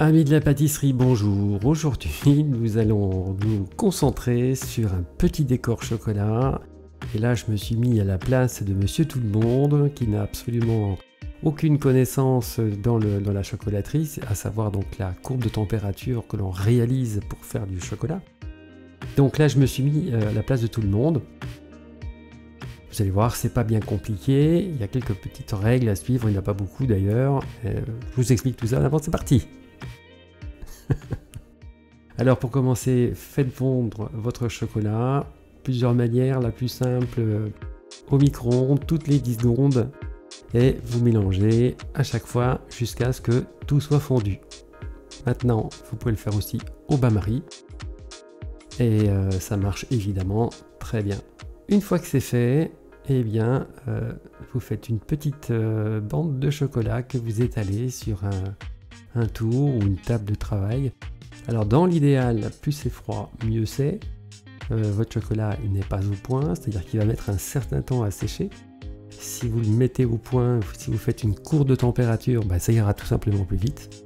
Amis de la pâtisserie, bonjour. Aujourd'hui, nous allons nous concentrer sur un petit décor chocolat. Et là, je me suis mis à la place de Monsieur Tout-le-Monde, qui n'a absolument aucune connaissance dans la chocolaterie, à savoir donc la courbe de température que l'on réalise pour faire du chocolat. Donc là, je me suis mis à la place de tout le monde. Vous allez voir, c'est pas bien compliqué. Il y a quelques petites règles à suivre, il n'y en a pas beaucoup d'ailleurs. Je vous explique tout ça en avant, c'est parti. Alors pour commencer, faites fondre votre chocolat. Plusieurs manières, la plus simple au micro-ondes toutes les 10 secondes et vous mélangez à chaque fois jusqu'à ce que tout soit fondu. Maintenant, vous pouvez le faire aussi au bain-marie et ça marche évidemment très bien. Une fois que c'est fait, eh bien, vous faites une petite bande de chocolat que vous étalez sur un tour ou une table de travail. Alors dans l'idéal, plus c'est froid, mieux c'est. Votre chocolat il n'est pas au point, c'est-à-dire qu'il va mettre un certain temps à sécher. Si vous le mettez au point, si vous faites une courbe de température, ça ira tout simplement plus vite.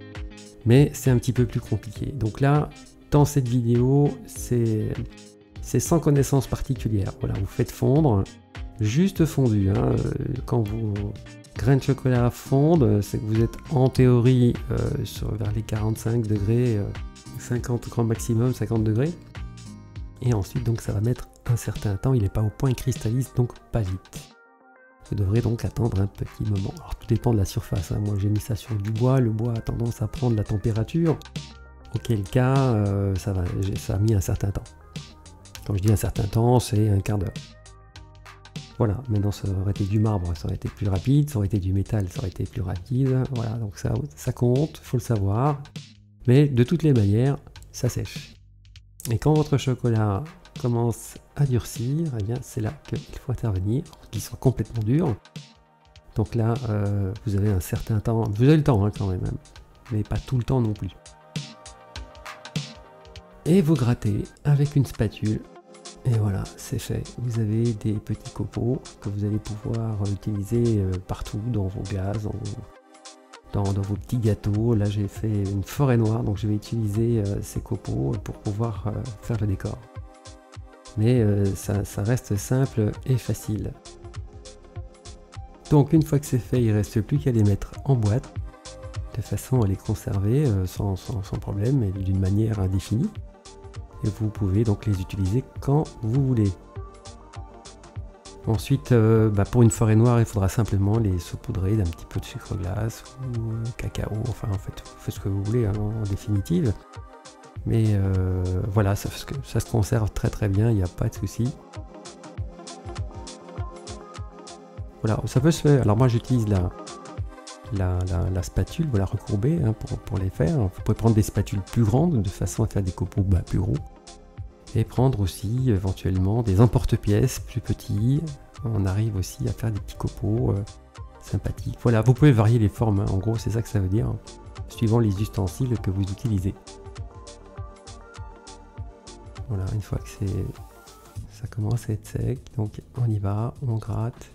Mais c'est un petit peu plus compliqué. Donc là, dans cette vidéo, c'est sans connaissance particulière. Voilà, vous faites fondre, juste fondu. Quand vos grains de chocolat fondent, c'est que vous êtes en théorie vers les 45 degrés, 50 grand maximum, 50 degrés. Et ensuite, donc, ça va mettre un certain temps. Il n'est pas au point, il cristallise donc pas vite. Vous devrez donc attendre un petit moment. Alors, tout dépend de la surface. Moi, j'ai mis ça sur du bois. Le bois a tendance à prendre la température. Auquel cas, ça a mis un certain temps. Quand je dis un certain temps, c'est un quart d'heure. Voilà, maintenant ça aurait été du marbre, ça aurait été plus rapide, ça aurait été du métal, ça aurait été plus rapide. Voilà, donc ça compte, il faut le savoir. Mais de toutes les manières, ça sèche. Et quand votre chocolat commence à durcir, eh bien c'est là qu'il faut intervenir, qu'il soit complètement dur. Donc là, vous avez un certain temps, vous avez le temps quand même, mais pas tout le temps non plus. Et vous grattez avec une spatule. Et voilà, c'est fait. Vous avez des petits copeaux que vous allez pouvoir utiliser partout, dans vos glaces, dans vos petits gâteaux. Là, j'ai fait une forêt noire, donc je vais utiliser ces copeaux pour pouvoir faire le décor. Mais ça reste simple et facile. Donc, une fois que c'est fait, il ne reste plus qu'à les mettre en boîte, de façon à les conserver sans problème et d'une manière indéfinie. Et vous pouvez donc les utiliser quand vous voulez. Ensuite, pour une forêt noire, il faudra simplement les saupoudrer d'un petit peu de sucre glace ou cacao. Enfin, en fait, vous faites ce que vous voulez en définitive. Mais voilà, ça se conserve très très bien, il n'y a pas de souci. Voilà, ça peut se faire. Alors moi, j'utilise la spatule, voilà, recourbée pour les faire. Vous pouvez prendre des spatules plus grandes de façon à faire des copeaux plus gros. Et prendre aussi éventuellement des emporte-pièces plus petits. On arrive aussi à faire des petits copeaux sympathiques. Voilà, vous pouvez varier les formes, en gros c'est ça que ça veut dire, suivant les ustensiles que vous utilisez. Voilà, une fois que ça commence à être sec, donc on y va, on gratte.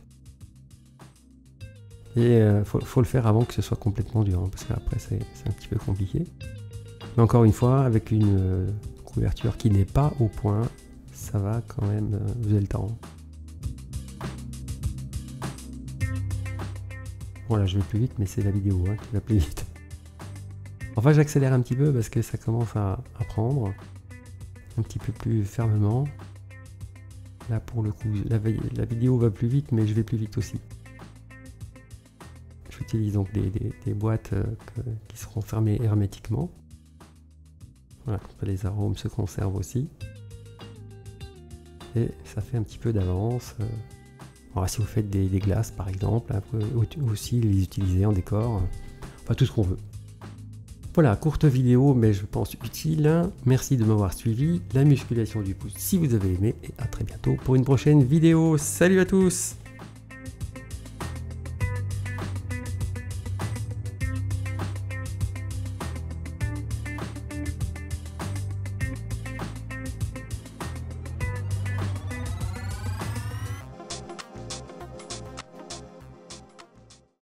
Et faut le faire avant que ce soit complètement dur, parce qu'après c'est un petit peu compliqué. Mais encore une fois, avec une couverture qui n'est pas au point, ça va quand même, vous avez le temps. Voilà, je vais plus vite, mais c'est la vidéo qui va plus vite. Enfin, j'accélère un petit peu parce que ça commence à prendre un petit peu plus fermement. Là, pour le coup, la vidéo va plus vite, mais je vais plus vite aussi. J'utilise donc des boîtes qui seront fermées hermétiquement. Voilà, les arômes se conservent aussi. Et ça fait un petit peu d'avance. Alors, si vous faites des glaces par exemple, vous pouvez aussi les utiliser en décor. Enfin, tout ce qu'on veut. Voilà, courte vidéo, mais je pense utile. Merci de m'avoir suivi. La musculation du pouce si vous avez aimé. Et à très bientôt pour une prochaine vidéo. Salut à tous!